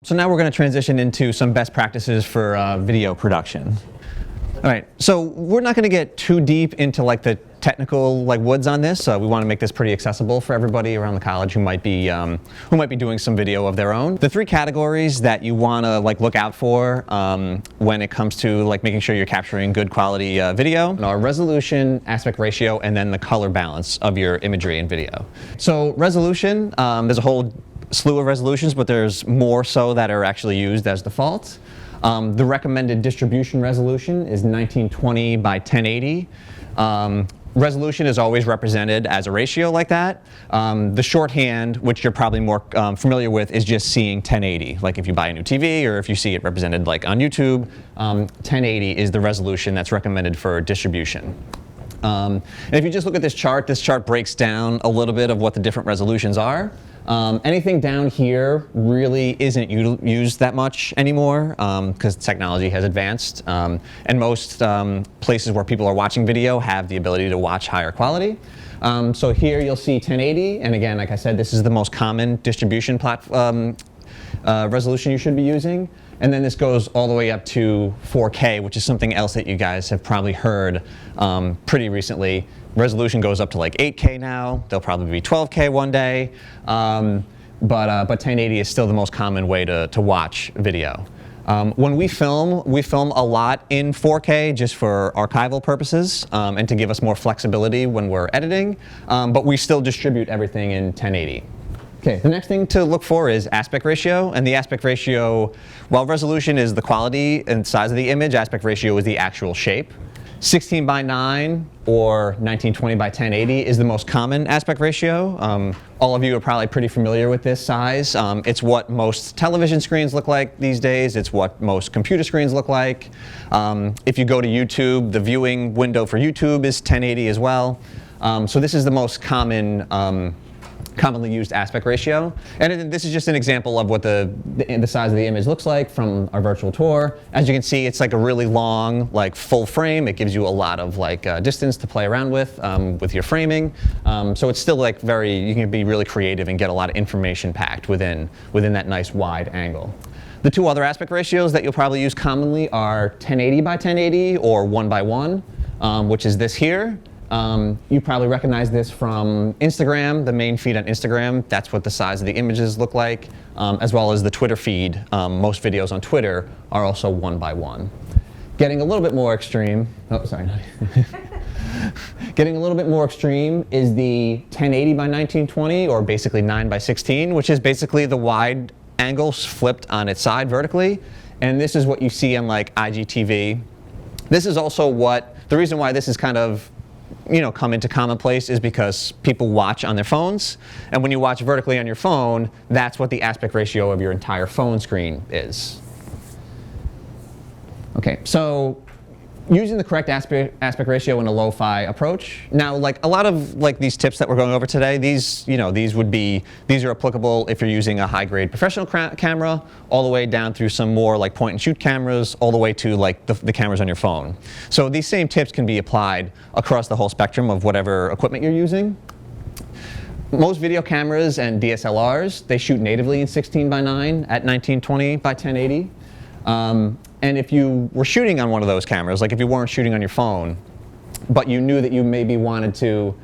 So now we're going to transition into some best practices for video production. All right, so we're not going to get too deep into like the technical woods on this. We want to make this pretty accessible for everybody around the college who might be doing some video of their own. The three categories that you want to look out for when it comes to making sure you're capturing good quality video are resolution, aspect ratio, and then the color balance of your imagery and video. So resolution, there's a whole slew of resolutions, but there's more so that are actually used as default. The recommended distribution resolution is 1920 by 1080. Resolution is always represented as a ratio like that. The shorthand, which you're probably more familiar with, is just seeing 1080. Like if you buy a new TV or if you see it represented on YouTube, 1080 is the resolution that's recommended for distribution. And if you just look at this chart breaks down a little bit of what the different resolutions are. Anything down here really isn't used that much anymore because technology has advanced, and most places where people are watching video have the ability to watch higher quality. So here you'll see 1080, and again, like I said, this is the most common distribution resolution you should be using. And then this goes all the way up to 4K, which is something else that you guys have probably heard pretty recently. Resolution goes up to 8K now. There'll probably be 12K one day. But 1080 is still the most common way to watch video. When we film a lot in 4K just for archival purposes and to give us more flexibility when we're editing, but we still distribute everything in 1080. Okay, the next thing to look for is aspect ratio, and the aspect ratio, while resolution is the quality and size of the image, aspect ratio is the actual shape. 16 by 9 or 1920 by 1080 is the most common aspect ratio. All of you are probably pretty familiar with this size. It's what most television screens look like these days. It's what most computer screens look like. If you go to YouTube, the viewing window for YouTube is 1080 as well. So this is the most commonly used aspect ratio. And this is just an example of what the size of the image looks like from our virtual tour. As you can see, it's a really long, full frame. It gives you a lot of distance to play around with your framing. So it's still you can be really creative and get a lot of information packed within that nice wide angle. The two other aspect ratios that you'll probably use commonly are 1080 by 1080 or 1 by 1, which is this here. You probably recognize this from Instagram, the main feed on Instagram. That's what the size of the images look like, as well as the Twitter feed. Most videos on Twitter are also 1 by 1. Getting a little bit more extreme, getting a little bit more extreme is the 1080 by 1920, or basically 9 by 16, which is basically the wide angle flipped on its side vertically. And this is what you see on IGTV. This is also the reason why this is kind of come into commonplace is because people watch on their phones, and when you watch vertically on your phone, that's what the aspect ratio of your entire phone screen is. Okay, so using the correct aspect ratio in a lo-fi approach. Now, a lot of these tips that we're going over today, these are applicable if you're using a high-grade professional camera, all the way down through some more point-and-shoot cameras, all the way to the cameras on your phone. So these same tips can be applied across the whole spectrum of whatever equipment you're using. Most video cameras and DSLRs, they shoot natively in 16 by 9 at 1920 by 1080. And if you were shooting on one of those cameras, if you weren't shooting on your phone, but you knew that you maybe wanted to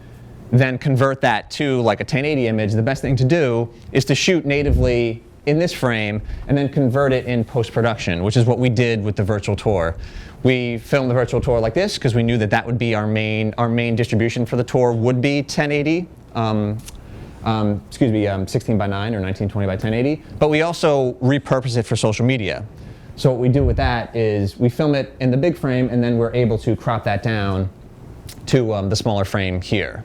then convert that to a 1080 image, the best thing to do is to shoot natively in this frame and then convert it in post-production, which is what we did with the virtual tour. We filmed the virtual tour like this because we knew that would be our main distribution for the tour would be 1080. 16 by 9 or 1920 by 1080. But we also repurpose it for social media. So what we do with that is we film it in the big frame, and then we're able to crop that down to the smaller frame here.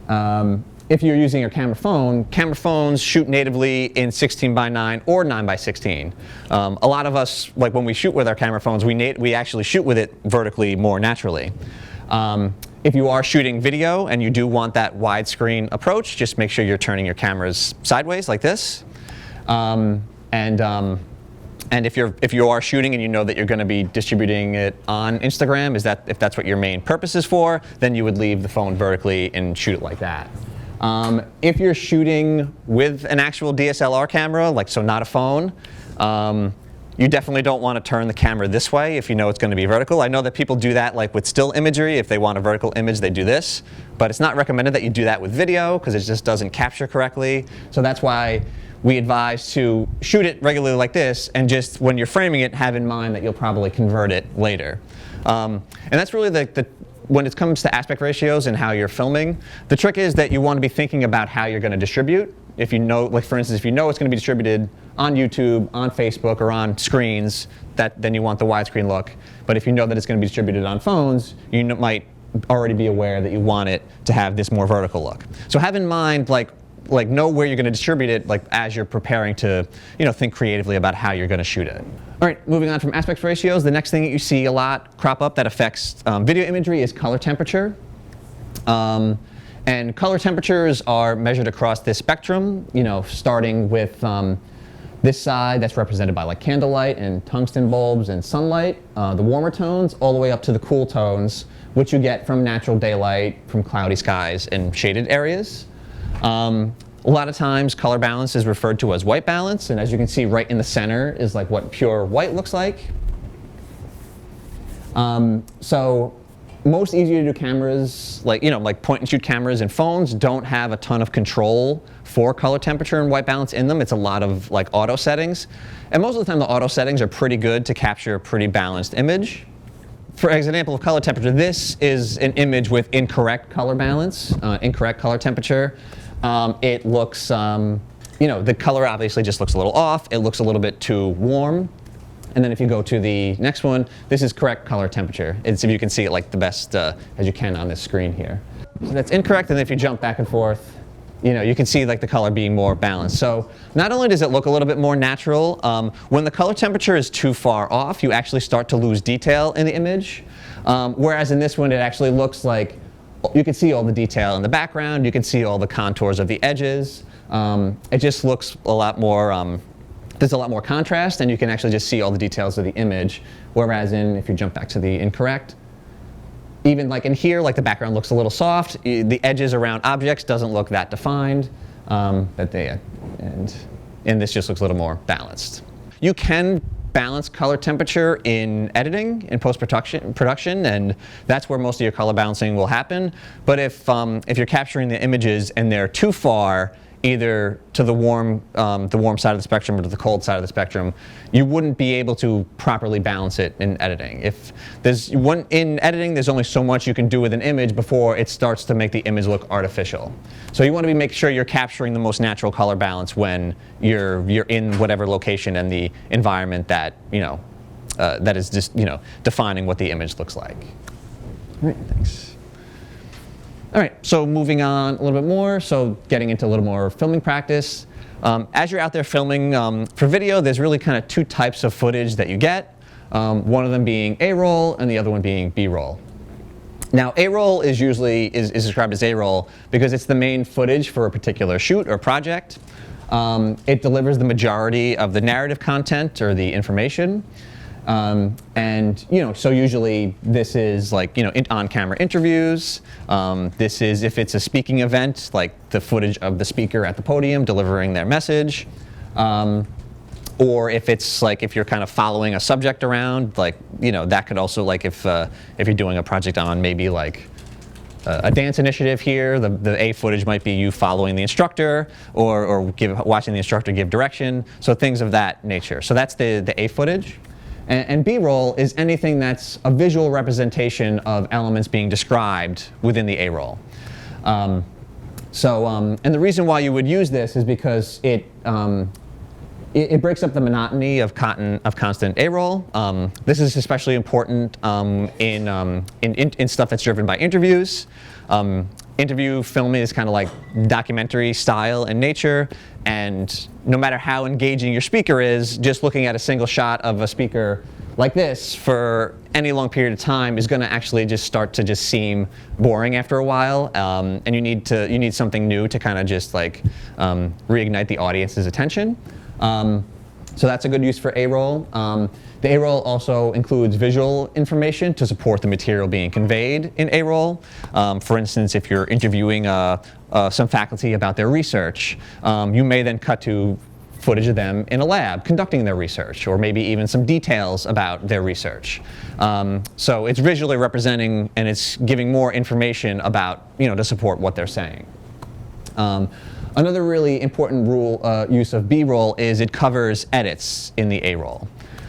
If you're using your camera phones shoot natively in 16 by 9 or 9 by 16. A lot of us, when we shoot with our camera phones, we actually shoot with it vertically more naturally. If you are shooting video and you do want that widescreen approach, just make sure you're turning your cameras sideways like this. And if you are shooting and you know that you're going to be distributing it on Instagram, if that's what your main purpose is for, then you would leave the phone vertically and shoot it like that. If you're shooting with an actual DSLR camera, like so not a phone, you definitely don't want to turn the camera this way if you know it's going to be vertical. I know that people do that like with still imagery. If they want a vertical image, they do this. But it's not recommended that you do that with video because it just doesn't capture correctly. So that's why we advise to shoot it regularly like this, and just when you're framing it, have in mind that you'll probably convert it later. And that's really when it comes to aspect ratios and how you're filming, the trick is that you want to be thinking about how you're going to distribute. If you know, like for instance, if you know it's going to be distributed on YouTube, on Facebook, or on screens, then you want the widescreen look. But if you know that it's going to be distributed on phones, you might already be aware that you want it to have this more vertical look. So have in mind, like know where you're going to distribute it, like as you're preparing to, think creatively about how you're going to shoot it. All right, moving on from aspect ratios, the next thing that you see a lot crop up that affects video imagery is color temperature. And color temperatures are measured across this spectrum, starting with this side that's represented by like candlelight and tungsten bulbs and sunlight, the warmer tones, all the way up to the cool tones, which you get from natural daylight, from cloudy skies and shaded areas. A lot of times color balance is referred to as white balance, and as you can see right in the center is like what pure white looks like. So most easy to do cameras, like point and shoot cameras and phones, don't have a ton of control for color temperature and white balance in them. It's a lot of like auto settings, and most of the time the auto settings are pretty good to capture a pretty balanced image. For example of color temperature, this is an image with incorrect color balance, incorrect color temperature. It looks, the color obviously just looks a little off. It looks a little bit too warm. And then if you go to the next one, this is correct color temperature. It's if you can see it like the best as you can on this screen here. So that's incorrect, and then if you jump back and forth, you can see like the color being more balanced. So not only does it look a little bit more natural, when the color temperature is too far off, you actually start to lose detail in the image. Whereas in this one, it actually looks like you can see all the detail in the background. You can see all the contours of the edges. It just looks a lot more, there's a lot more contrast, and you can actually just see all the details of the image. Whereas if you jump back to the incorrect, even like in here, like the background looks a little soft. The edges around objects doesn't look that defined. And this just looks a little more balanced. You can balance color temperature in editing, in post-production, and that's where most of your color balancing will happen. But if you're capturing the images and they're too far, either to the warm side of the spectrum or to the cold side of the spectrum, you wouldn't be able to properly balance it in editing. In editing, there's only so much you can do with an image before it starts to make the image look artificial. So you want to make sure you're capturing the most natural color balance when you're in whatever location and the environment that that is just defining what the image looks like. All right, thanks. All right, so moving on a little bit more, so getting into a little more filming practice. As you're out there filming for video, there's really kind of two types of footage that you get. One of them being A-roll and the other one being B-roll. Now, A-roll is usually described as A-roll because it's the main footage for a particular shoot or project. It delivers the majority of the narrative content or the information. So usually this is like, on-camera interviews. This is if it's a speaking event, like the footage of the speaker at the podium delivering their message. Or if it's like, if you're kind of following a subject around, like, that could also, like if you're doing a project on maybe like a dance initiative here, the A footage might be you following the instructor or watching the instructor give direction. So things of that nature. So that's the A footage. And B-roll is anything that's a visual representation of elements being described within the A-roll. And the reason why you would use this is because it breaks up the monotony of constant A-roll. This is especially important in stuff that's driven by interviews. Interview filming is kind of like documentary style in nature, and no matter how engaging your speaker is, just looking at a single shot of a speaker like this for any long period of time is going to actually just start to just seem boring after a while, and you need something new to kind of just like reignite the audience's attention. So that's a good use for A-roll. The A-roll also includes visual information to support the material being conveyed in A-roll. For instance, if you're interviewing some faculty about their research, you may then cut to footage of them in a lab conducting their research, or maybe even some details about their research. So it's visually representing, and it's giving more information about, to support what they're saying. Another really important use of B-roll is it covers edits in the A-roll.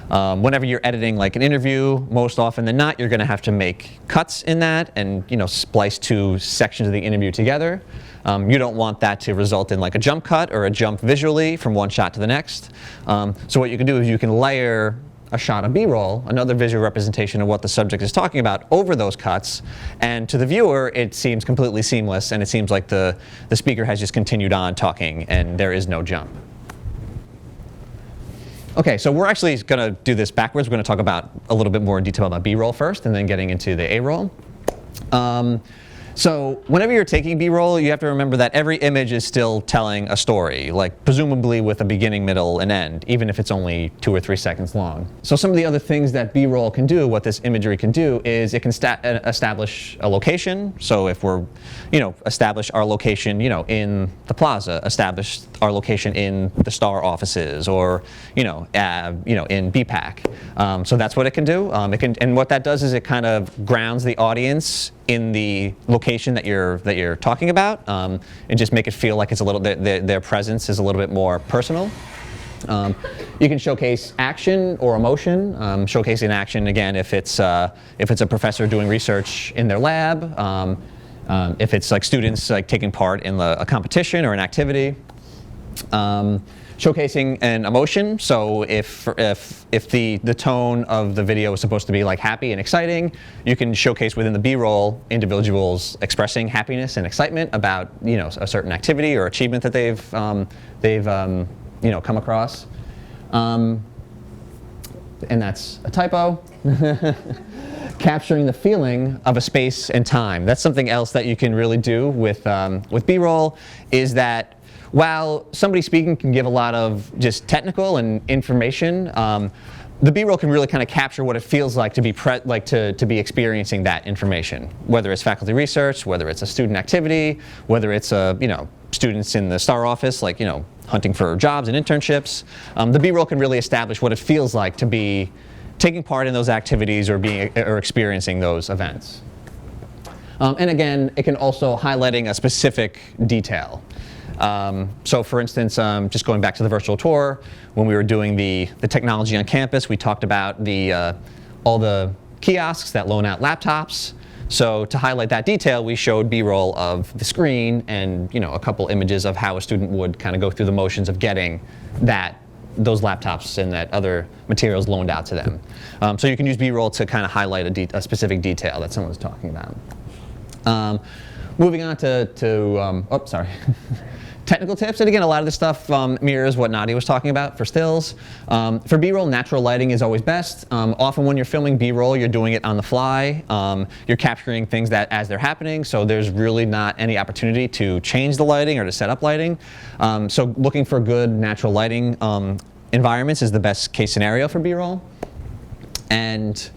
Whenever you're editing like an interview, most often than not, you're going to have to make cuts in that and splice two sections of the interview together. You don't want that to result in like a jump cut or a jump visually from one shot to the next. So what you can do is you can layer a shot of B-roll, another visual representation of what the subject is talking about, over those cuts, and to the viewer it seems completely seamless, and it seems like the speaker has just continued on talking and there is no jump. Okay, so we're actually going to do this backwards. We're going to talk about a little bit more in detail about B-roll first, and then getting into the A-roll. So whenever you're taking B-roll, you have to remember that every image is still telling a story, like presumably with a beginning, middle, and end, even if it's only 2 or 3 seconds long. So some of the other things that B-roll can do, what this imagery can do, is it can establish a location. So if we're, establish our location, in the plaza, establish our location in the STAR offices, or, in BPAC. So that's what it can do. And what that does is it kind of grounds the audience in the location that you're talking about, and just make it feel like it's a little their presence is a little bit more personal. You can showcase action or emotion. Showcasing action, again, if it's a professor doing research in their lab, if it's like students like taking part in a competition or an activity. Showcasing an emotion, so if the tone of the video is supposed to be like happy and exciting, you can showcase within the B-roll individuals expressing happiness and excitement about a certain activity or achievement that they've come across, and that's a typo. Capturing the feeling of a space and time. That's something else that you can really do with B-roll, is that while somebody speaking can give a lot of just technical and information, the B-roll can really kind of capture what it feels like to be to be experiencing that information. Whether it's faculty research, whether it's a student activity, whether it's students in the STAR office, hunting for jobs and internships. The B-roll can really establish what it feels like to be taking part in those activities or experiencing those events. And again, it can also highlighting a specific detail. So for instance, just going back to the virtual tour, when we were doing the technology on campus, we talked about all the kiosks that loan out laptops. So to highlight that detail, we showed B-roll of the screen and a couple images of how a student would kind of go through the motions of getting those laptops and that other materials loaned out to them. So you can use B-roll to kind of highlight a specific detail that someone's talking about. Moving on to technical tips, and again, a lot of this stuff mirrors what Nadia was talking about for stills. For B-roll, natural lighting is always best. Often when you're filming B-roll, you're doing it on the fly. You're capturing things as they're happening, so there's really not any opportunity to change the lighting or to set up lighting. So looking for good natural lighting environments is the best case scenario for B-roll. And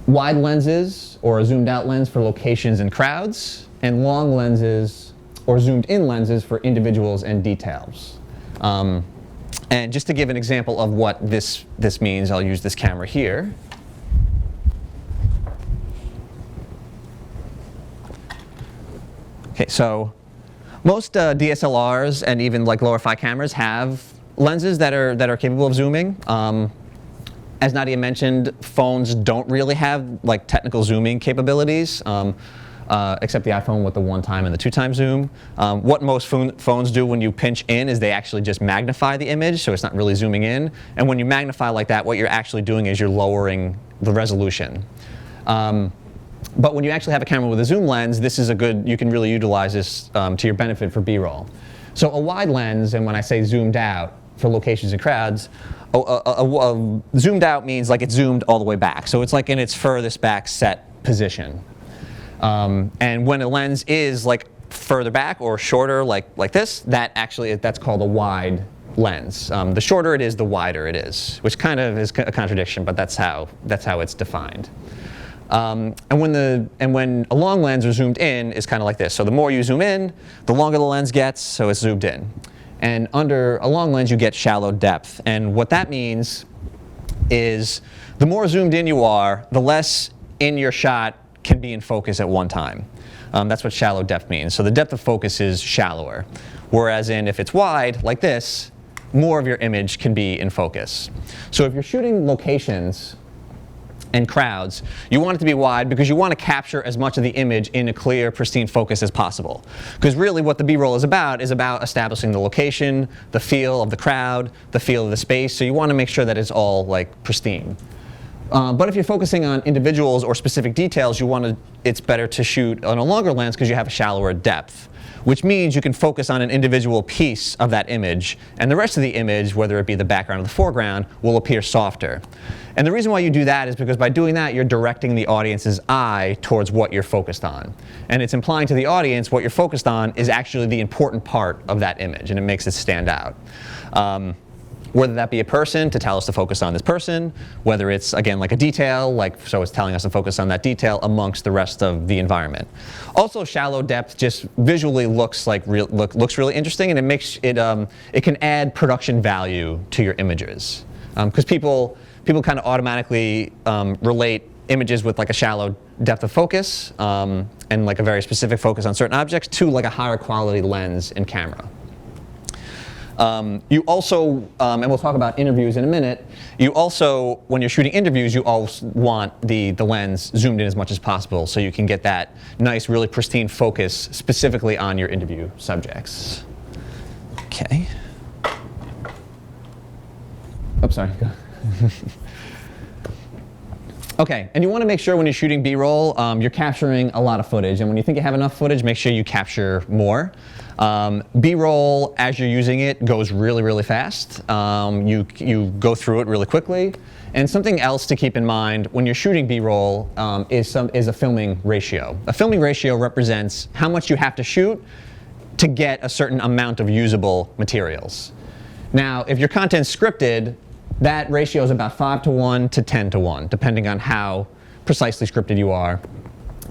wide lenses or a zoomed out lens for locations and crowds, and long lenses or zoomed in lenses for individuals and details. And just to give an example of what this means, I'll use this camera here. Okay, so most DSLRs and even like lower fi cameras have lenses that are capable of zooming. As Nadia mentioned, phones don't really have like technical zooming capabilities. Except the iPhone with the 1-time and the 2-time zoom. What most phones do when you pinch in is they actually just magnify the image, so it's not really zooming in. And when you magnify like that, what you're actually doing is you're lowering the resolution. But when you actually have a camera with a zoom lens, this is you can really utilize this to your benefit for B-roll. So a wide lens, and when I say zoomed out for locations and crowds, zoomed out means like it's zoomed all the way back. So it's like in its furthest back set position. And when a lens is like further back or shorter like this, that's called a wide lens. The shorter it is, the wider it is, which kind of is a contradiction, but that's how it's defined. And when a long lens or zoomed in is kind of like this. So the more you zoom in, the longer the lens gets, so it's zoomed in. And under a long lens, you get shallow depth. And what that means is the more zoomed in you are, the less in your shot can be in focus at one time. That's what shallow depth means. So the depth of focus is shallower. Whereas if it's wide, like this, more of your image can be in focus. So if you're shooting locations and crowds, you want it to be wide because you want to capture as much of the image in a clear, pristine focus as possible. Because really what the B-roll is about establishing the location, the feel of the crowd, the feel of the space. So you want to make sure that it's all like pristine. But if you're focusing on individuals or specific details, it's better to shoot on a longer lens because you have a shallower depth, which means you can focus on an individual piece of that image, and the rest of the image, whether it be the background or the foreground, will appear softer. And the reason why you do that is because by doing that, you're directing the audience's eye towards what you're focused on. And it's implying to the audience what you're focused on is actually the important part of that image, and it makes it stand out. Whether that be a person to tell us to focus on this person, whether it's, again, like a detail, so it's telling us to focus on that detail amongst the rest of the environment. Also, shallow depth just visually looks really interesting, and it can add production value to your images. Because people kind of automatically relate images with like a shallow depth of focus and like a very specific focus on certain objects to like a higher quality lens and camera. You also, and we'll talk about interviews in a minute, you also, when you're shooting interviews, you always want the lens zoomed in as much as possible so you can get that nice, really pristine focus specifically on your interview subjects. Okay. Oops, sorry. Okay, and you want to make sure when you're shooting B-roll, you're capturing a lot of footage. And when you think you have enough footage, make sure you capture more. B-roll, as you're using it, goes really, really fast. You go through it really quickly. And something else to keep in mind when you're shooting B-roll is a filming ratio. A filming ratio represents how much you have to shoot to get a certain amount of usable materials. Now, if your content's scripted, that ratio is about 5:1 to 10:1, depending on how precisely scripted you are.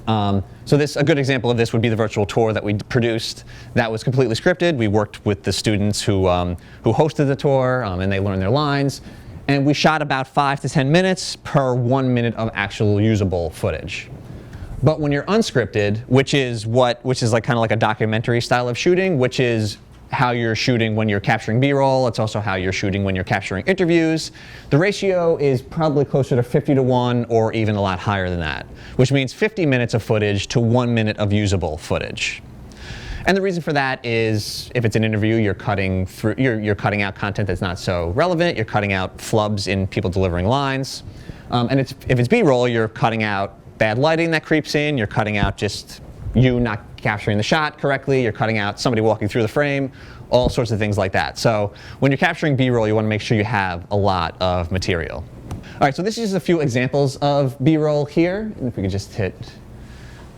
So a good example of this would be the virtual tour that we produced. That was completely scripted. We worked with the students who hosted the tour, and they learned their lines. And we shot about 5 to 10 minutes per 1 minute of actual usable footage. But when you're unscripted, which is like kind of like a documentary style of shooting, which is how you're shooting when you're capturing B-roll. It's also how you're shooting when you're capturing interviews. The ratio is probably closer to 50:1 or even a lot higher than that, which means 50 minutes of footage to 1 minute of usable footage. And the reason for that is if it's an interview, you're cutting out content that's not so relevant. You're cutting out flubs in people delivering lines. And if it's B-roll, you're cutting out bad lighting that creeps in. You're cutting out just you not capturing the shot correctly, you're cutting out somebody walking through the frame, all sorts of things like that. So when you're capturing B-roll, you want to make sure you have a lot of material. All right, so this is just a few examples of B-roll here. And if we could just hit.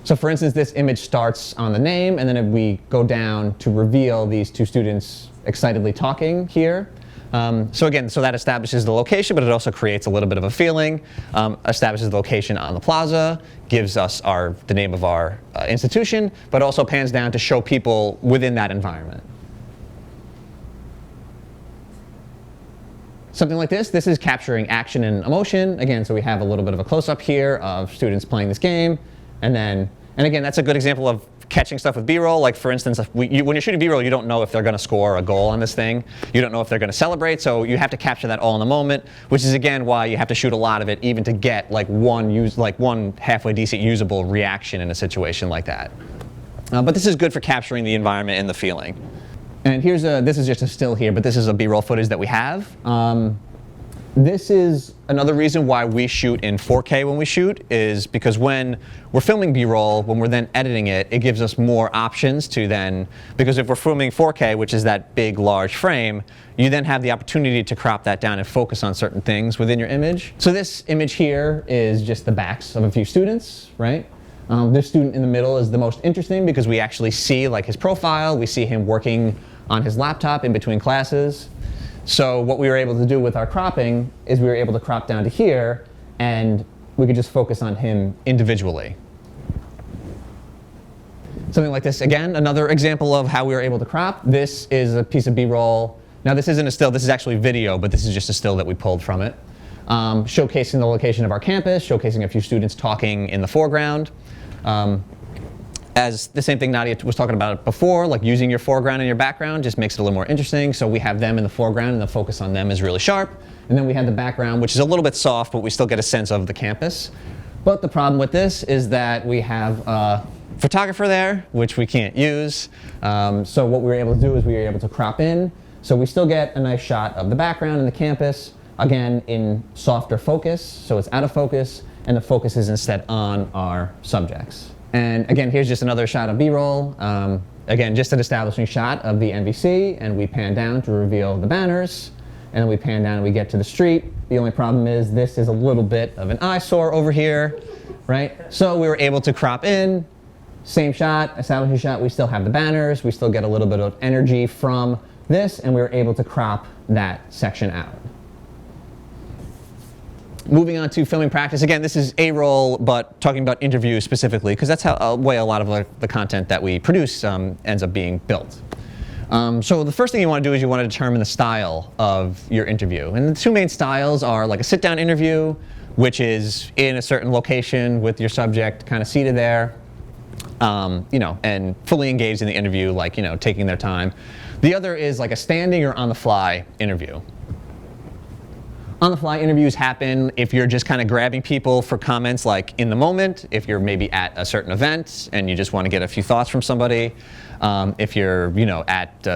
So for instance, this image starts on the name, and then if we go down to reveal these two students excitedly talking here. So that establishes the location, but it also creates a little bit of a feeling, establishes the location on the plaza, gives us the name of our institution, but also pans down to show people within that environment. Something like this is capturing action and emotion. Again, so we have a little bit of a close-up here of students playing this game, and again, that's a good example of catching stuff with B-roll. Like for instance, when you're shooting B-roll, you don't know if they're going to score a goal on this thing. You don't know if they're going to celebrate, so you have to capture that all in the moment, which is again why you have to shoot a lot of it, even to get like one halfway decent usable reaction in a situation like that. But this is good for capturing the environment and the feeling. And this is just a still here, but this is a B-roll footage that we have. This is another reason why we shoot in 4K when we shoot, is because when we're filming B-roll, when we're then editing it, it gives us more options to then, because if we're filming 4K, which is that big, large frame, you then have the opportunity to crop that down and focus on certain things within your image. So this image here is just the backs of a few students, right? This student in the middle is the most interesting because we actually see like his profile, we see him working on his laptop in between classes. So what we were able to do with our cropping is we were able to crop down to here, and we could just focus on him individually. Something like this, again, another example of how we were able to crop. This is a piece of B-roll. Now this isn't a still, this is actually video, but this is just a still that we pulled from it. Showcasing the location of our campus, showcasing a few students talking in the foreground. As the same thing Nadia was talking about before, like using your foreground and your background just makes it a little more interesting. So we have them in the foreground and the focus on them is really sharp. And then we have the background, which is a little bit soft, but we still get a sense of the campus. But the problem with this is that we have a photographer there, which we can't use. So what we were able to do is we were able to crop in. So we still get a nice shot of the background and the campus, again, in softer focus. So it's out of focus, and the focus is instead on our subjects. And again, here's just another shot of B-roll. Again, just an establishing shot of the NVC, and we pan down to reveal the banners, and then we pan down and we get to the street. The only problem is this is a little bit of an eyesore over here, right? So we were able to crop in, same shot, establishing shot, we still have the banners, we still get a little bit of energy from this, and we were able to crop that section out. Moving on to filming practice. Again, this is A-roll, but talking about interviews specifically, because that's how a lot of the content that we produce ends up being built. So the first thing you want to do is you want to determine the style of your interview. And the two main styles are like a sit-down interview, which is in a certain location with your subject kind of seated there, and fully engaged in the interview, like, taking their time. The other is like a standing or on-the-fly interview. On-the-fly interviews happen if you're just kind of grabbing people for comments like in the moment, if you're maybe at a certain event and you just want to get a few thoughts from somebody, if you're at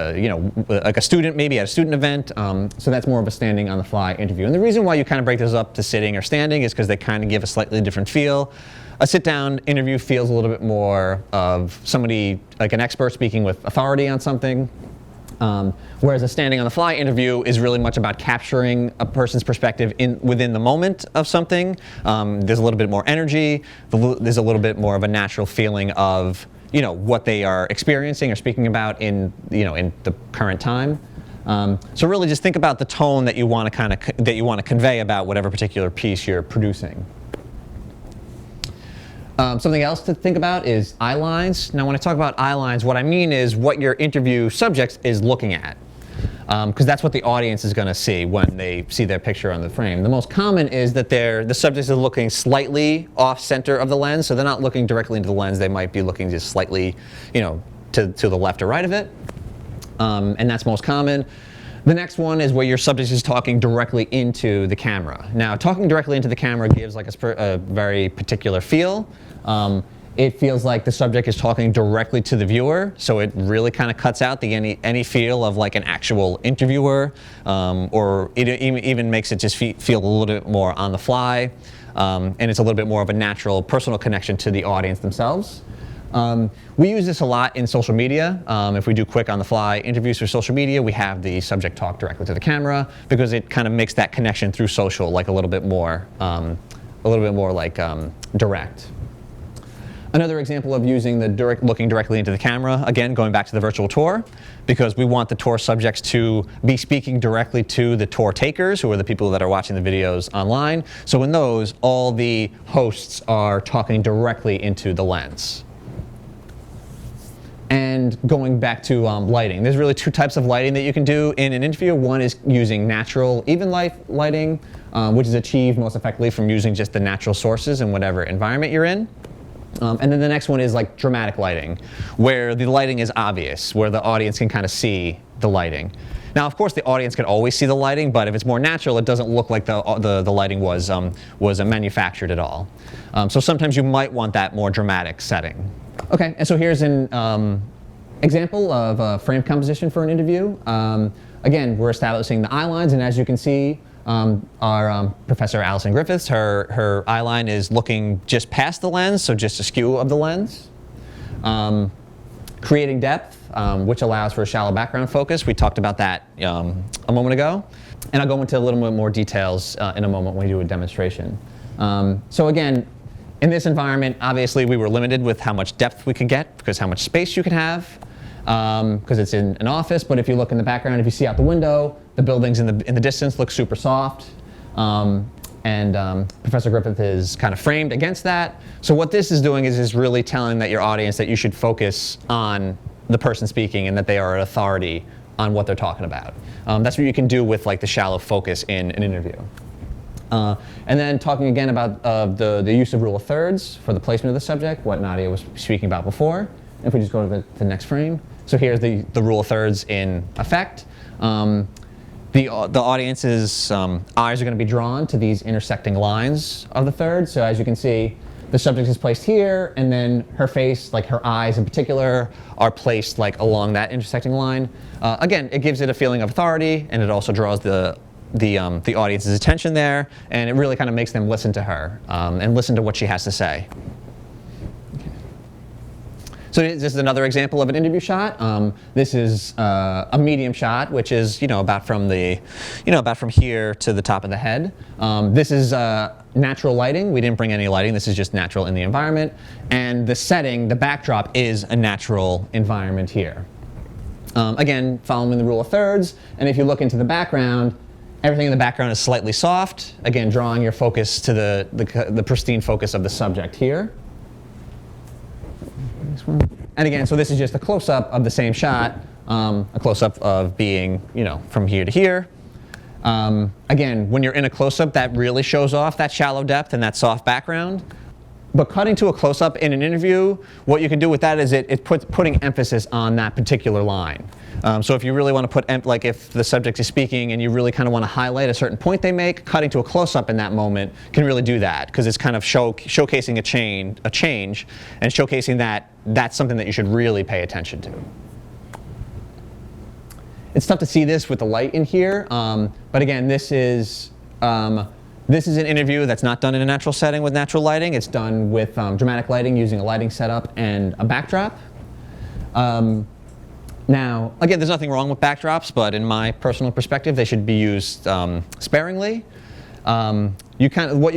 like a student, maybe at a student event, so that's more of a standing on-the-fly interview. And the reason why you kind of break those up to sitting or standing is because they kind of give a slightly different feel. A sit-down interview feels a little bit more of somebody, like an expert speaking with authority on something. Whereas a standing on the fly interview is really much about capturing a person's perspective within the moment of something. There's a little bit more energy. There's a little bit more of a natural feeling of what they are experiencing or speaking about in the current time. So really just think about the tone that you want to convey about whatever particular piece you're producing. Something else to think about is eye lines. Now when I talk about eye lines, what I mean is what your interview subject is looking at. Because that's what the audience is going to see when they see their picture on the frame. The most common is that the subject is looking slightly off center of the lens, so they're not looking directly into the lens, they might be looking just slightly to the left or right of it. And that's most common. The next one is where your subject is talking directly into the camera. Now, talking directly into the camera gives like a very particular feel. It feels like the subject is talking directly to the viewer, so it really kind of cuts out any feel of like an actual interviewer, or it even makes it just feel a little bit more on the fly, and it's a little bit more of a natural personal connection to the audience themselves. We use this a lot in social media. If we do quick on-the-fly interviews for social media, we have the subject talk directly to the camera because it kind of makes that connection through social like a little bit more like direct. Another example of using the looking directly into the camera, again, going back to the virtual tour, because we want the tour subjects to be speaking directly to the tour takers, who are the people that are watching the videos online. So in those, all the hosts are talking directly into the lens. And going back to lighting, there's really two types of lighting that you can do in an interview. One is using natural even lighting, which is achieved most effectively from using just the natural sources in whatever environment you're in. And then the next one is like dramatic lighting, where the lighting is obvious, where the audience can kind of see the lighting. Now, of course, the audience can always see the lighting, but if it's more natural, it doesn't look like the lighting was manufactured at all. So sometimes you might want that more dramatic setting. Okay, and so here's an example of a frame composition for an interview. Again, we're establishing the eye lines, and as you can see, our Professor Allison Griffiths, her eye line is looking just past the lens, so just askew of the lens. Creating depth, which allows for a shallow background focus. We talked about that a moment ago. And I'll go into a little bit more details in a moment when we do a demonstration. So again, in this environment, obviously we were limited with how much depth we could get because how much space you could have. because it's in an office. But if you look in the background, if you see out the window, the buildings in the distance look super soft. Professor Griffith is kind of framed against that. So what this is doing is really telling that your audience that you should focus on the person speaking and that they are an authority on what they're talking about. That's what you can do with like the shallow focus in an interview. And then talking again about the use of rule of thirds for the placement of the subject, what Nadia was speaking about before. If we just go to the next frame. So here's the rule of thirds in effect. The audience's eyes are going to be drawn to these intersecting lines of the third. So as you can see, the subject is placed here, and then her face, like her eyes in particular, are placed like along that intersecting line. Again, it gives it a feeling of authority, and it also draws the audience's attention there, and it really kind of makes them listen to her and listen to what she has to say. So this is another example of an interview shot. This is a medium shot, which is about from here to the top of the head. This is natural lighting. We didn't bring any lighting. This is just natural in the environment, and the setting, the backdrop, is a natural environment here. Again, following the rule of thirds, and if you look into the background, everything in the background is slightly soft. Again, drawing your focus to the pristine focus of the subject here. And again, so this is just a close-up of the same shot, a close-up of being, from here to here. Again, when you're in a close-up, that really shows off that shallow depth and that soft background. But cutting to a close-up in an interview, what you can do with that is it puts putting emphasis on that particular line. So if you really want to put, like if the subject is speaking and you really kind of want to highlight a certain point they make, cutting to a close-up in that moment can really do that, because it's kind of showcasing a change and showcasing that that's something that you should really pay attention to. It's tough to see this with the light in here, but again, this is an interview that's not done in a natural setting with natural lighting. It's done with dramatic lighting using a lighting setup and a backdrop. Now, again, there's nothing wrong with backdrops, but in my personal perspective, they should be used sparingly. What you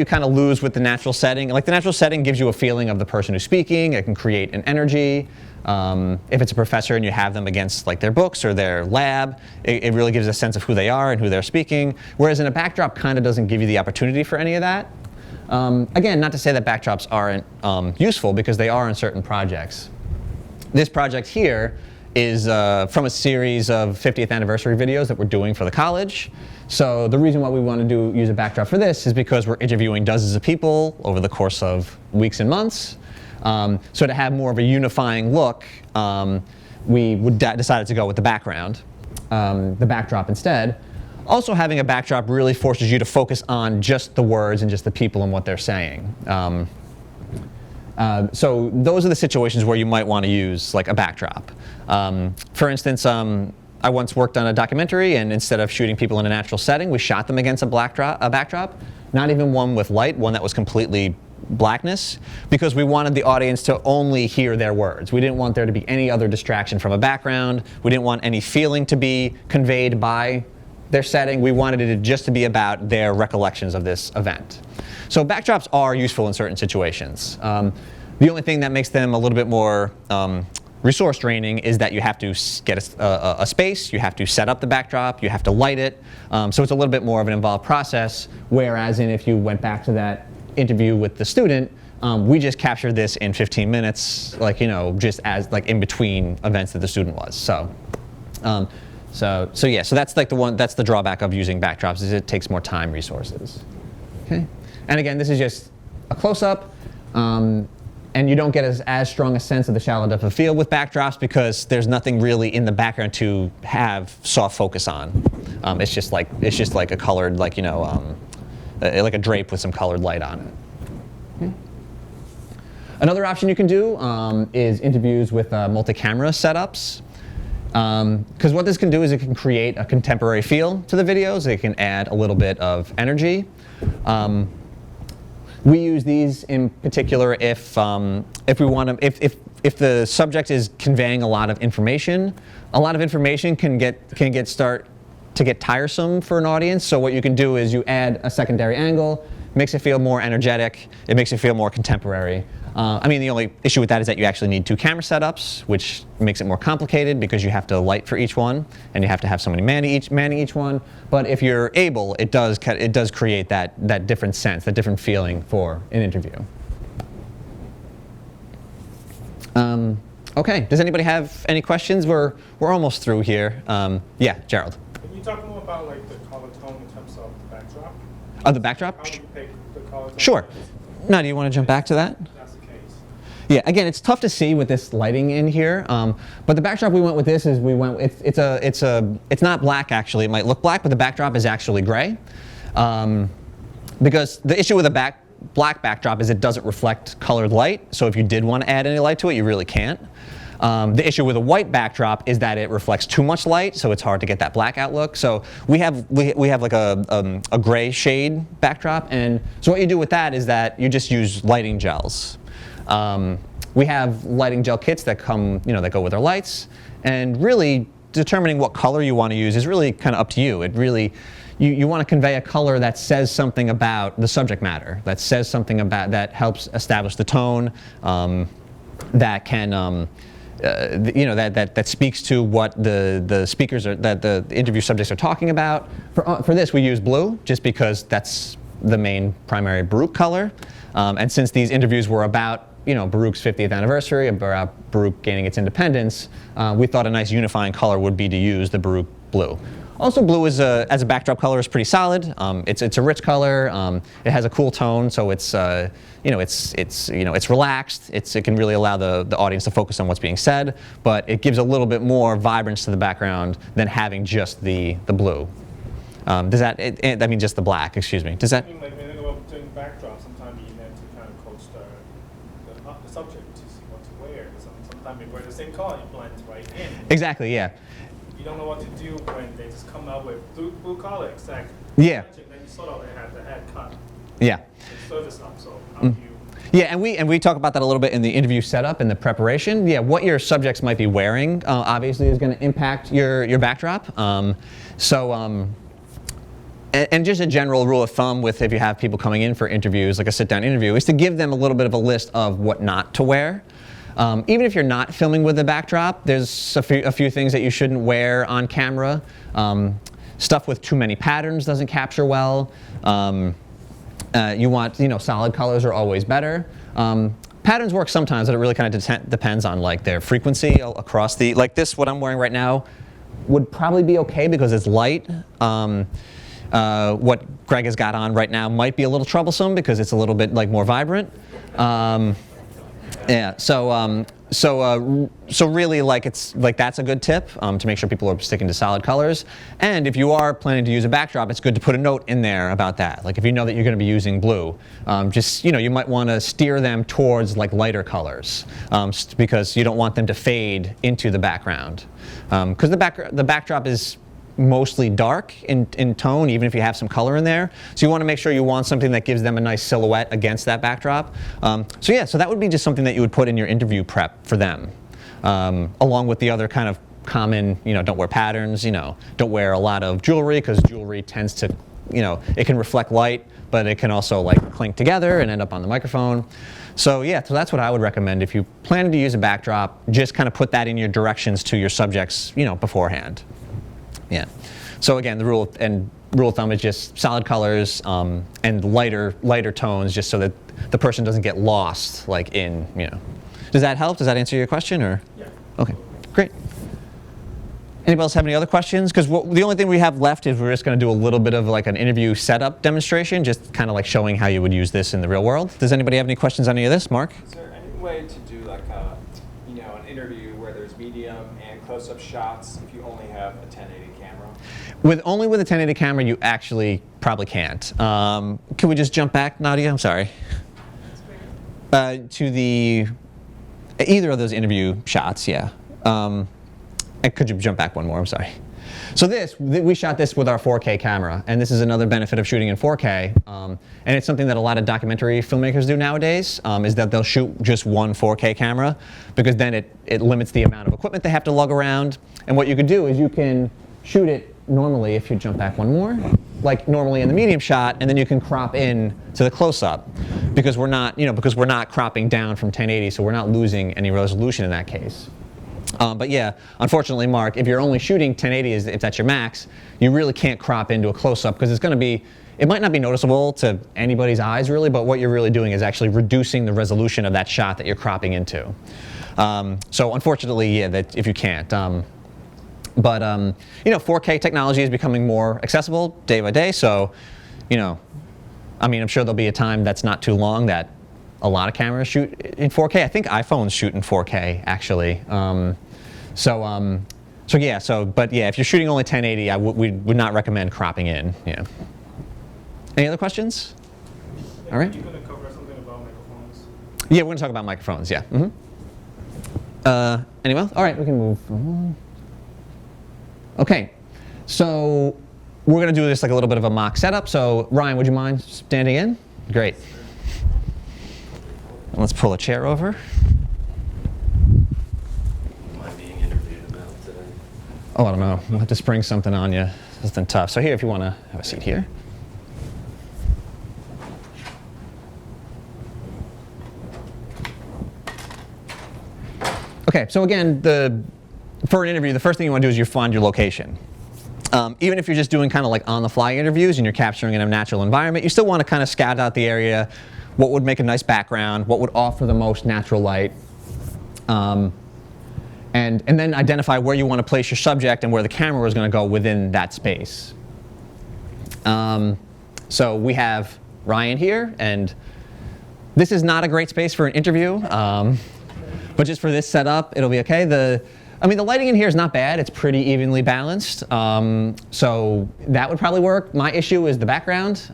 kind of lose with the natural setting, like the natural setting gives you a feeling of the person who's speaking. It can create an energy. If it's a professor and you have them against like their books or their lab, it really gives a sense of who they are and who they're speaking. Whereas in a backdrop kind of doesn't give you the opportunity for any of that. Again, not to say that backdrops aren't useful, because they are in certain projects. This project here is from a series of 50th anniversary videos that we're doing for the college. So the reason why we want to use a backdrop for this is because we're interviewing dozens of people over the course of weeks and months. So to have more of a unifying look, we decided to go with the background, the backdrop instead. Also, having a backdrop really forces you to focus on just the words and just the people and what they're saying. So those are the situations where you might want to use like a backdrop. For instance, I once worked on a documentary, and instead of shooting people in a natural setting, we shot them against a backdrop, not even one with light, one that was completely blackness, because we wanted the audience to only hear their words. We didn't want there to be any other distraction from a background. We didn't want any feeling to be conveyed by their setting. We wanted it just to be about their recollections of this event. So backdrops are useful in certain situations. The only thing that makes them a little bit more resource draining is that you have to get a space, you have to set up the backdrop, you have to light it. So it's a little bit more of an involved process, whereas if you went back to that interview with the student, we just captured this in 15 minutes, just as in between events that the student was. So that's that's the drawback of using backdrops, is it takes more time resources. Okay, and again, this is just a close-up, and you don't get as strong a sense of the shallow depth of field with backdrops, because there's nothing really in the background to have soft focus on. It's just like a colored, like a drape with some colored light on it. Okay. Another option you can do is interviews with multi-camera setups. Because what this can do is it can create a contemporary feel to the videos. It can add a little bit of energy. We use these in particular if we want to, if the subject is conveying a lot of information can start to get tiresome for an audience. So what you can do is you add a secondary angle, makes it feel more energetic, it makes it feel more contemporary. I mean, the only issue with that is that you actually need 2 camera setups, which makes it more complicated because you have to light for each one, and you have to have somebody manning each one. But if you're able, it does create that different sense, that different feeling for an interview. Okay, does anybody have any questions? We're almost through here. Yeah, Gerald. Can you talk more about like the color tone in terms of the backdrop? Oh, the backdrop? How do you pick the color tone? Sure. Now, do you want to jump back to that? If that's the case. Yeah, again, it's tough to see with this lighting in here, but the backdrop we went with this is it's not black actually. It might look black, but the backdrop is actually gray, because the issue with a black backdrop is it doesn't reflect colored light. So if you did want to add any light to it, you really can't. The issue with a white backdrop is that it reflects too much light, so it's hard to get that blackout look. So we have like a gray shade backdrop, and so what you do with that is that you just use lighting gels. We have lighting gel kits that that go with our lights, and really determining what color you want to use is really kind of up to you. It really you want to convey a color that says something about the subject matter, that says something about that helps establish the tone, that can that speaks to what the speakers that the interview subjects are talking about. For this, we use blue just because that's the main primary Baruch color, and since these interviews were about Baruch's 50th anniversary, about Baruch gaining its independence, we thought a nice unifying color would be to use the Baruch blue. Also, blue as a backdrop color is pretty solid. It's a rich color. It has a cool tone, so it's relaxed. It can really allow the audience to focus on what's being said, but it gives a little bit more vibrance to the background than having just the blue. Does that? I mean, just the black. Excuse me. Does that? I mean, like when you're doing backdrop, sometimes you need to kind of coach the subject to see what to wear. Sometimes you wear the same color, it blends right in. Exactly. Yeah. You don't know what to do when they just come out with blue color, exactly. Yeah. Then you sort of have the head cut. Yeah. The surface up. So how do you? Yeah, and we talk about that a little bit in the interview setup and the preparation. Yeah, what your subjects might be wearing obviously is going to impact your backdrop. And just a general rule of thumb with if you have people coming in for interviews, like a sit-down interview, is to give them a little bit of a list of what not to wear. Even if you're not filming with a backdrop, there's a few things that you shouldn't wear on camera. Stuff with too many patterns doesn't capture well. You want, solid colors are always better. Patterns work sometimes, but it really kind of depends on like their frequency across like this, what I'm wearing right now, would probably be okay because it's light. What Greg has got on right now might be a little troublesome because it's a little bit like more vibrant. Yeah. So really, it's that's a good tip to make sure people are sticking to solid colors. And if you are planning to use a backdrop, it's good to put a note in there about that. Like if you know that you're going to be using blue, you might want to steer them towards like lighter colors because you don't want them to fade into the background. Because the backdrop is mostly dark in tone, even if you have some color in there. So you want to make sure you want something that gives them a nice silhouette against that backdrop. So that would be just something that you would put in your interview prep for them, along with the other kind of common, don't wear patterns, don't wear a lot of jewelry because jewelry tends to, it can reflect light, but it can also like clink together and end up on the microphone. So that's what I would recommend. If you plan to use a backdrop, just kind of put that in your directions to your subjects, beforehand. Yeah. So again, the rule of thumb is just solid colors and lighter tones, just so that the person doesn't get lost, like in. Does that help? Does that answer your question, or? Yeah. Okay. Great. Anybody else have any other questions? Because the only thing we have left is we're just going to do a little bit of like an interview setup demonstration, just kind of like showing how you would use this in the real world. Does anybody have any questions on any of this, Mark? Is there any way to do like an interview where there's medium and close-up shots if you only have a 1080 camera? Only with a 1080 camera, you actually probably can't. Can we just jump back, Nadia? I'm sorry. To either of those interview shots, yeah. And could you jump back one more? I'm sorry. So we shot this with our 4K camera, and this is another benefit of shooting in 4K. And it's something that a lot of documentary filmmakers do nowadays, is that they'll shoot just one 4K camera, because then it limits the amount of equipment they have to lug around. And what you could do is you can shoot it normally, if you jump back one more, like normally in the medium shot, and then you can crop in to the close-up, because we're not cropping down from 1080, so we're not losing any resolution in that case. But yeah, unfortunately, Mark, if you're only shooting 1080, if that's your max, you really can't crop into a close-up, because it might not be noticeable to anybody's eyes really, but what you're really doing is actually reducing the resolution of that shot that you're cropping into. So unfortunately, yeah, that if you can't. But 4K technology is becoming more accessible day by day. So, I'm sure there'll be a time that's not too long that a lot of cameras shoot in 4K. I think iPhones shoot in 4K actually. But if you're shooting only 1080, we would not recommend cropping in. Yeah. Any other questions? All right. You're going to cover something about microphones? Yeah, we're going to talk about microphones. Yeah. Anyone? All right, we can move on. Okay, so we're going to do this like a little bit of a mock setup. So Ryan, would you mind standing in? Great. And let's pull a chair over. Am I being interviewed about today? Oh, I don't know. We'll have to spring something on you. Something tough. So here, if you want to have a seat here. Okay, so again, for an interview, the first thing you want to do is you find your location. Even if you're just doing kind of like on-the-fly interviews and you're capturing in a natural environment, you still want to kind of scout out the area, what would make a nice background, what would offer the most natural light, and then identify where you want to place your subject and where the camera is going to go within that space. So we have Ryan here, and this is not a great space for an interview. But just for this setup, it'll be okay. The lighting in here is not bad. It's pretty evenly balanced. So that would probably work. My issue is the background.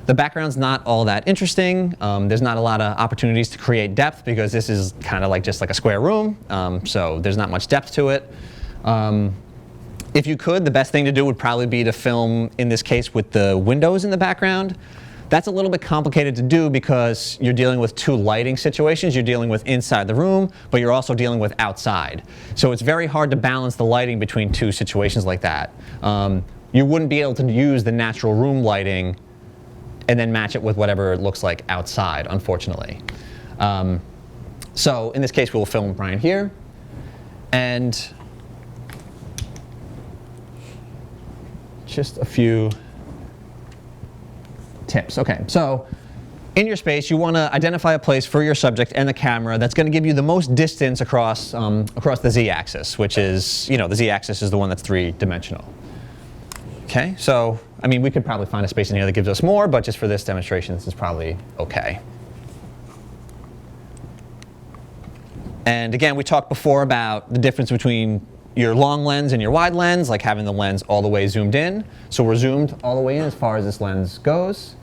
The background's not all that interesting. There's not a lot of opportunities to create depth because this is kind of like just like a square room. So there's not much depth to it. If you could, the best thing to do would probably be to film, in this case, with the windows in the background. That's a little bit complicated to do because you're dealing with two lighting situations. You're dealing with inside the room, but you're also dealing with outside. So it's very hard to balance the lighting between two situations like that. You wouldn't be able to use the natural room lighting and then match it with whatever it looks like outside, unfortunately. So in this case, we'll film Brian here. And just a few tips. Okay, so in your space, you want to identify a place for your subject and the camera that's going to give you the most distance across the z-axis, which is, the z-axis is the one that's three-dimensional. Okay, so we could probably find a space in here that gives us more, but just for this demonstration, this is probably okay. And again, we talked before about the difference between your long lens and your wide lens, like having the lens all the way zoomed in. So we're zoomed all the way in as far as this lens goes.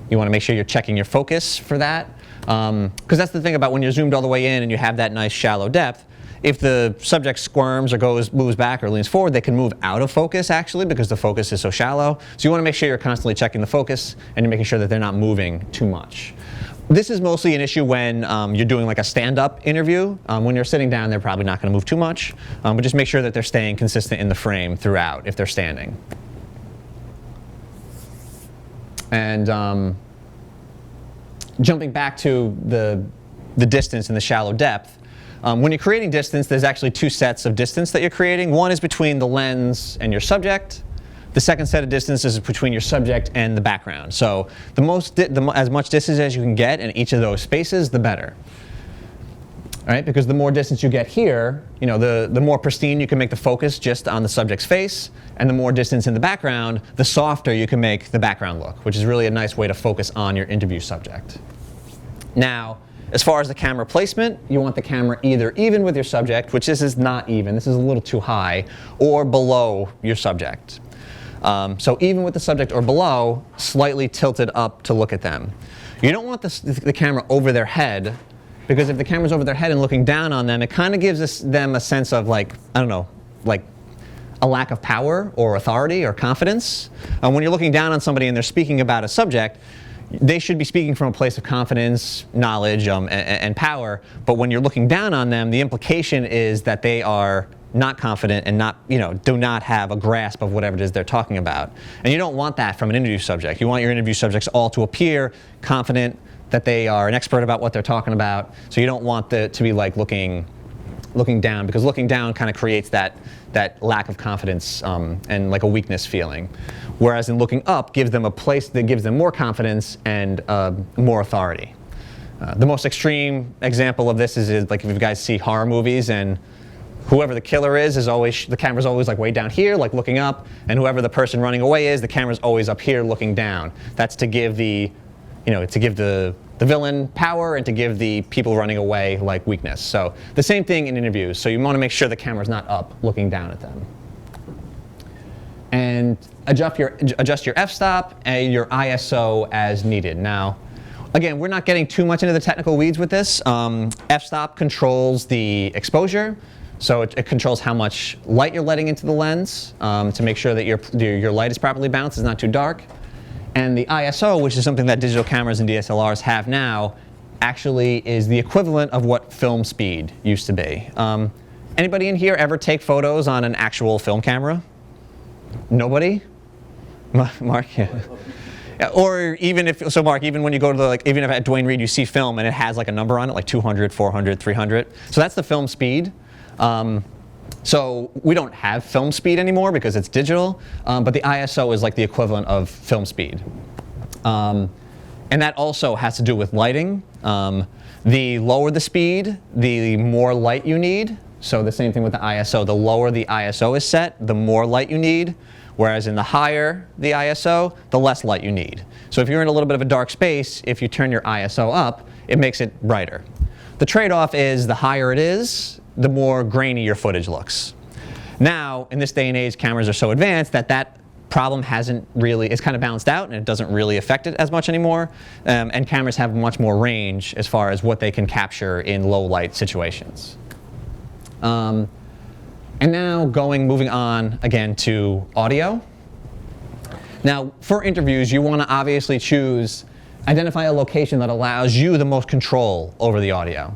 You want to make sure you're checking your focus for that. Because that's the thing about when you're zoomed all the way in and you have that nice shallow depth, if the subject squirms or moves back or leans forward, they can move out of focus actually because the focus is so shallow. So you want to make sure you're constantly checking the focus and you're making sure that they're not moving too much. This is mostly an issue when you're doing like a stand-up interview. When you're sitting down, they're probably not going to move too much. But just make sure that they're staying consistent in the frame throughout if they're standing. And jumping back to the distance and the shallow depth, when you're creating distance, there's actually two sets of distance that you're creating. One is between the lens and your subject. The second set of distance is between your subject and the background. So as much distance as you can get in each of those spaces, the better. All right, because the more distance you get here, the more pristine you can make the focus just on the subject's face, and the more distance in the background, the softer you can make the background look, which is really a nice way to focus on your interview subject. Now, as far as the camera placement, you want the camera either even with your subject, which this is not even, this is a little too high, or below your subject. So even with the subject or below, slightly tilted up to look at them. You don't want the camera over their head, because if the camera's over their head and looking down on them, it kind of gives them a sense of like a lack of power or authority or confidence. When you're looking down on somebody and they're speaking about a subject, they should be speaking from a place of confidence, knowledge, and power. But when you're looking down on them, the implication is that they are not confident and not, do not have a grasp of whatever it is they're talking about. And you don't want that from an interview subject. You want your interview subjects all to appear confident, that they are an expert about what they're talking about. So you don't want to be like looking down, because looking down kind of creates that lack of confidence and like a weakness feeling. Whereas in looking up gives them a place that gives them more confidence and more authority. The most extreme example of this is like if you guys see horror movies and whoever the killer is always, the camera's always like way down here, like looking up, and whoever the person running away is, the camera's always up here looking down. That's to give the villain power and to give the people running away like weakness. So the same thing in interviews. So you want to make sure the camera's not up looking down at them. And adjust your f-stop and your ISO as needed. Now, again, we're not getting too much into the technical weeds with this. F-stop controls the exposure. So it controls how much light you're letting into the lens to make sure that your light is properly balanced, it's not too dark. And the ISO, which is something that digital cameras and DSLRs have now, actually is the equivalent of what film speed used to be. Anybody in here ever take photos on an actual film camera? Nobody? Mark? Yeah. Yeah, or even if, so Mark, even when you go to even if at Duane Reade you see film and it has like a number on it, like 200, 400, 300. So that's the film speed. So we don't have film speed anymore because it's digital, but the ISO is like the equivalent of film speed. And that also has to do with lighting. The lower the speed, the more light you need. So the same thing with the ISO. The lower the ISO is set, the more light you need. Whereas in the higher the ISO, the less light you need. So if you're in a little bit of a dark space, if you turn your ISO up, it makes it brighter. The trade-off is the higher it is, the more grainy your footage looks. Now, in this day and age, cameras are so advanced that problem is kind of balanced out and it doesn't really affect it as much anymore. And cameras have much more range as far as what they can capture in low light situations. And now moving on again to audio. Now, for interviews, you want to obviously identify a location that allows you the most control over the audio.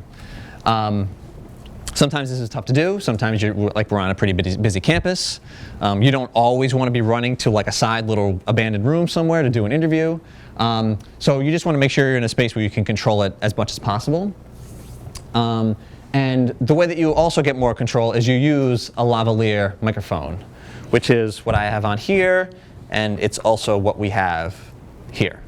Sometimes this is tough to do. Sometimes we're on a pretty busy campus. You don't always want to be running to like a side little abandoned room somewhere to do an interview. So you just want to make sure you're in a space where you can control it as much as possible. And the way that you also get more control is you use a lavalier microphone, which is what I have on here, and it's also what we have here.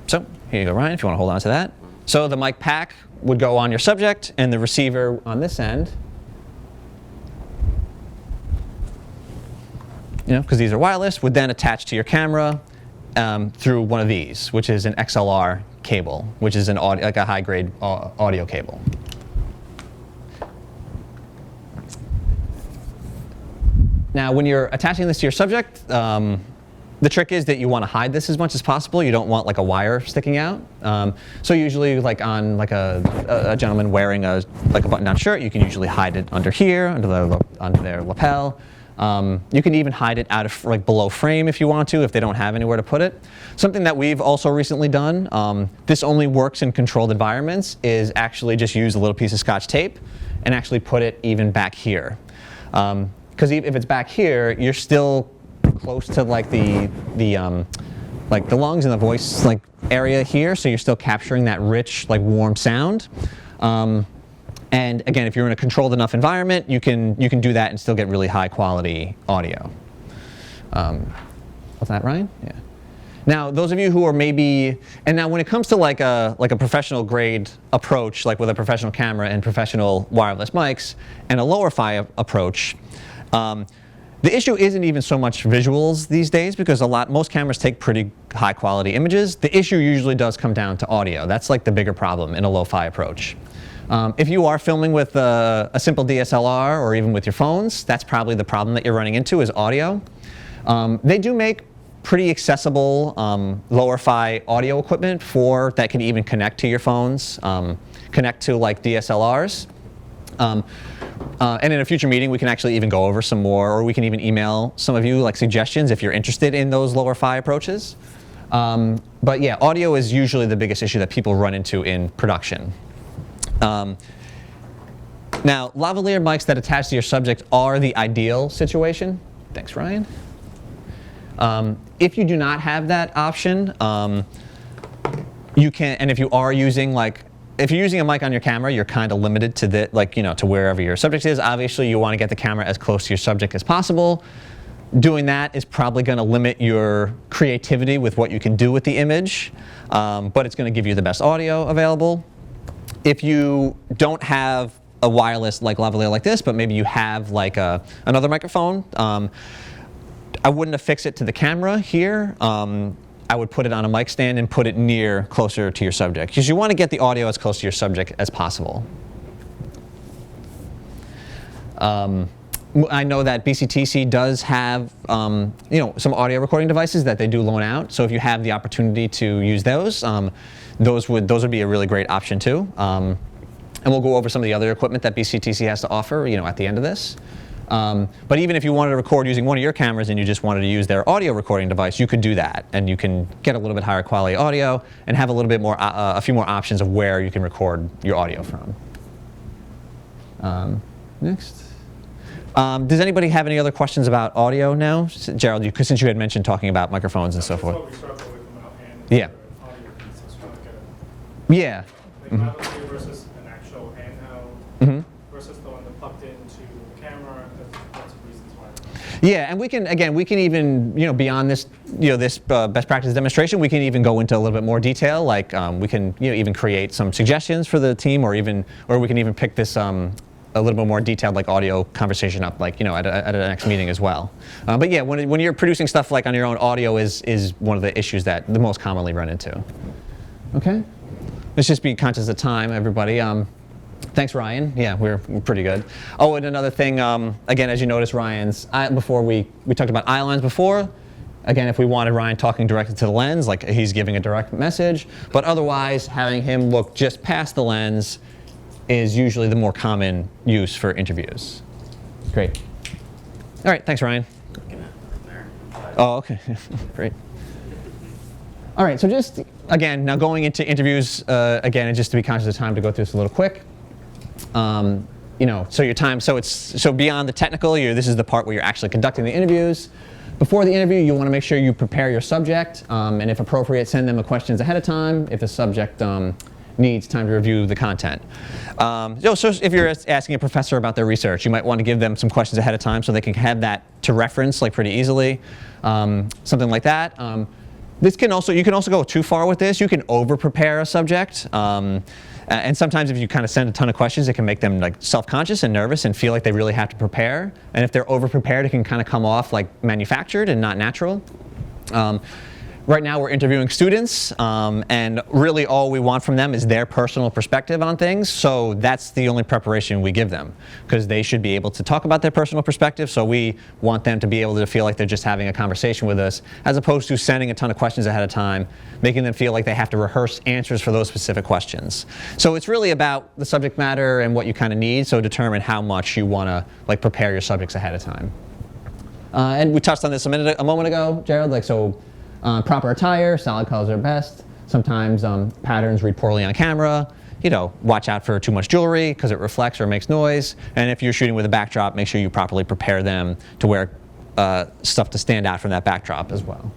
So here you go, Ryan, if you want to hold on to that. So the mic pack would go on your subject, and the receiver on this end, because these are wireless, would then attach to your camera through one of these, which is an XLR cable, which is like a high-grade audio cable. Now, when you're attaching this to your subject, the trick is that you want to hide this as much as possible. You don't want like a wire sticking out. So usually, like on like a gentleman wearing a button-down shirt, you can usually hide it under here, under their lapel. You can even hide it out of like below frame if you want to, if they don't have anywhere to put it. Something that we've also recently done, this only works in controlled environments, is actually just use a little piece of Scotch tape and actually put it even back here. Because if it's back here, you're still close to like the lungs and the voice like area here, so you're still capturing that rich, like warm sound. And again, if you're in a controlled enough environment, you can do that and still get really high quality audio. Was that Ryan? Yeah. Now, those of you who are and now when it comes to like a professional grade approach, like with a professional camera and professional wireless mics, and a lower fi approach, the issue isn't even so much visuals these days, because most cameras take pretty high quality images. The issue usually does come down to audio. That's like the bigger problem in a lo-fi approach. If you are filming with a simple DSLR or even with your phones, that's probably the problem that you're running into, is audio. They do make pretty accessible lower fi audio equipment that can even connect to your phones, connect to like DSLRs. And in a future meeting, we can actually even go over some more, or we can even email some of you like suggestions if you're interested in those lower fi approaches. But yeah, audio is usually the biggest issue that people run into in production. Now, lavalier mics that attach to your subject are the ideal situation. Thanks, Ryan. If you do not have that option, you can, and if you are using if you're using a mic on your camera, you're kind of limited to to wherever your subject is. Obviously, you want to get the camera as close to your subject as possible. Doing that is probably going to limit your creativity with what you can do with the image, but it's going to give you the best audio available. If you don't have a wireless lavalier like this, but maybe you have another microphone, I wouldn't affix it to the camera here. I would put it on a mic stand and put it closer to your subject, because you want to get the audio as close to your subject as possible. I know that BCTC does have some audio recording devices that they do loan out. So if you have the opportunity to use those, those would be a really great option too. And we'll go over some of the other equipment that BCTC has to offer, at the end of this. But even if you wanted to record using one of your cameras and you just wanted to use their audio recording device, you could do that, and you can get a little bit higher quality audio and have a few more options of where you can record your audio from. Next. Does anybody have any other questions about audio now? Gerald, since you had mentioned talking about microphones and so forth. That's what we struggle with from our end. Yeah. Audio pieces, trying to get it. Yeah. Lavalier versus an actual handheld versus the one that plugged into the camera. That's reasons why. Yeah, and we can even, beyond this, this best practice demonstration, we can even go into a little bit more detail. We can, even create some suggestions for the team, or we can even pick this a little bit more detailed audio conversation up at a next meeting as well. But yeah, when you're producing stuff on your own, audio is one of the issues that the most commonly run into. Okay, let's just be conscious of time, everybody. Thanks, Ryan. Yeah, we're pretty good. Oh, and another thing, again, as you notice, Ryan's, before we talked about eye lines before. Again, if we wanted Ryan talking directly to the lens, he's giving a direct message, but otherwise having him look just past the lens is usually the more common use for interviews. Great. All right, thanks, Ryan. Oh, okay, great. All right, so just, again, now going into interviews, again, and just to be conscious of time to go through this a little quick. So your time, so beyond the technical, this is the part where you're actually conducting the interviews. Before the interview, you want to make sure you prepare your subject, and if appropriate, send them the questions ahead of time if the subject needs time to review the content. So if you're asking a professor about their research, you might want to give them some questions ahead of time so they can have that to reference pretty easily, something like that. You can also go too far with this. You can over-prepare a subject. And sometimes if you kind of send a ton of questions, it can make them self-conscious and nervous and feel like they really have to prepare. And if they're over-prepared, it can kind of come off manufactured and not natural. Right now we're interviewing students, and really all we want from them is their personal perspective on things, so that's the only preparation we give them, because they should be able to talk about their personal perspective, so we want them to be able to feel like they're just having a conversation with us, as opposed to sending a ton of questions ahead of time, making them feel like they have to rehearse answers for those specific questions. So it's really about the subject matter and what you kind of need, so determine how much you want to prepare your subjects ahead of time. And we touched on this a moment ago, Gerald, proper attire, solid colors are best. Sometimes patterns read poorly on camera. Watch out for too much jewelry because it reflects or makes noise. And if you're shooting with a backdrop, make sure you properly prepare them to wear stuff to stand out from that backdrop as well.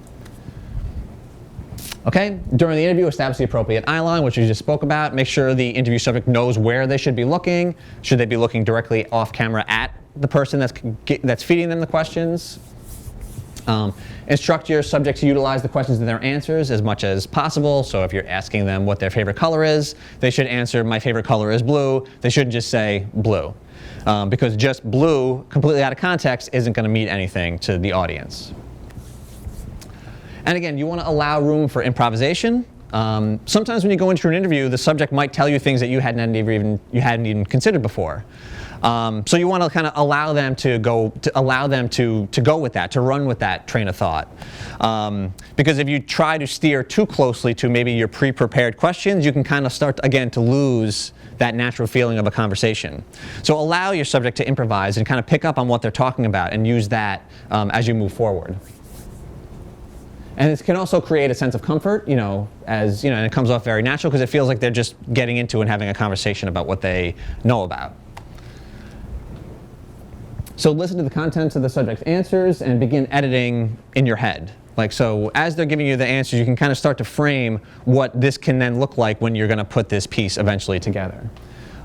Okay, during the interview, establish the appropriate eye line, which we just spoke about. Make sure the interview subject knows where they should be looking. Should they be looking directly off camera at the person that's feeding them the questions? Instruct your subject to utilize the questions in their answers as much as possible. So if you're asking them what their favorite color is, they should answer, my favorite color is blue. They shouldn't just say blue. Because just blue, completely out of context, isn't going to mean anything to the audience. And again, you want to allow room for improvisation. Sometimes when you go into an interview, the subject might tell you things that you hadn't even considered before. So you want to kind of allow them to go with that, to run with that train of thought. Because if you try to steer too closely to maybe your pre-prepared questions, you can kind of start again to lose that natural feeling of a conversation. So allow your subject to improvise and kind of pick up on what they're talking about and use that as you move forward. And this can also create a sense of comfort, as and it comes off very natural because it feels like they're just getting into and having a conversation about what they know about. So listen to the contents of the subject's answers and begin editing in your head. So as they're giving you the answers, you can kind of start to frame what this can then look like when you're going to put this piece eventually together.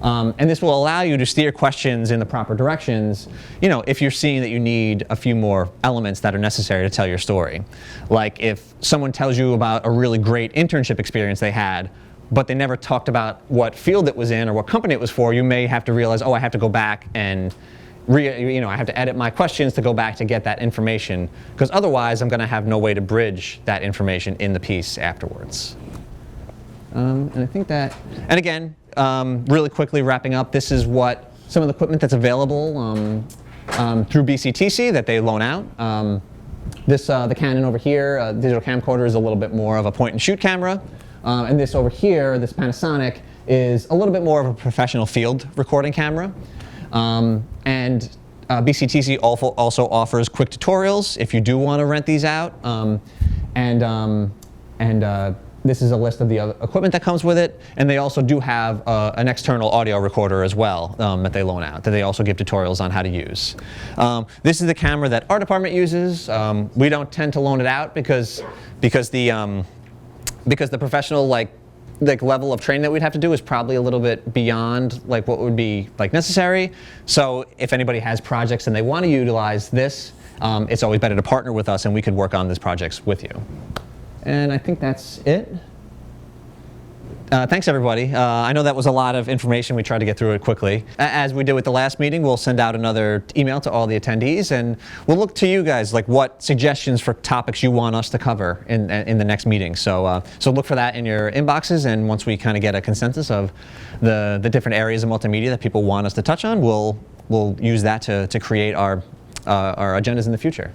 And this will allow you to steer questions in the proper directions, if you're seeing that you need a few more elements that are necessary to tell your story. Like if someone tells you about a really great internship experience they had, but they never talked about what field it was in or what company it was for, you may have to realize, oh, I have to go back and I have to edit my questions to go back to get that information, because otherwise I'm going to have no way to bridge that information in the piece afterwards. And I think that, and again, really quickly wrapping up, this is what some of the equipment that's available through BCTC that they loan out. The Canon over here, digital camcorder, is a little bit more of a point and shoot camera. And this over here, this Panasonic, is a little bit more of a professional field recording camera. And BCTC also offers quick tutorials if you do want to rent these out. This is a list of the other equipment that comes with it. And they also do have an external audio recorder as well that they loan out, that they also give tutorials on how to use. This is the camera that our department uses. We don't tend to loan it out because the professional level of training that we'd have to do is probably a little bit beyond what would be necessary. So if anybody has projects and they want to utilize this, it's always better to partner with us and we could work on these projects with you. And I think that's it. Thanks, everybody. I know that was a lot of information. We tried to get through it quickly. As we did with the last meeting, we'll send out another email to all the attendees, and we'll look to you guys, what suggestions for topics you want us to cover in the next meeting. So look for that in your inboxes, and once we kind of get a consensus of the different areas of multimedia that people want us to touch on, we'll use that to create our agendas in the future.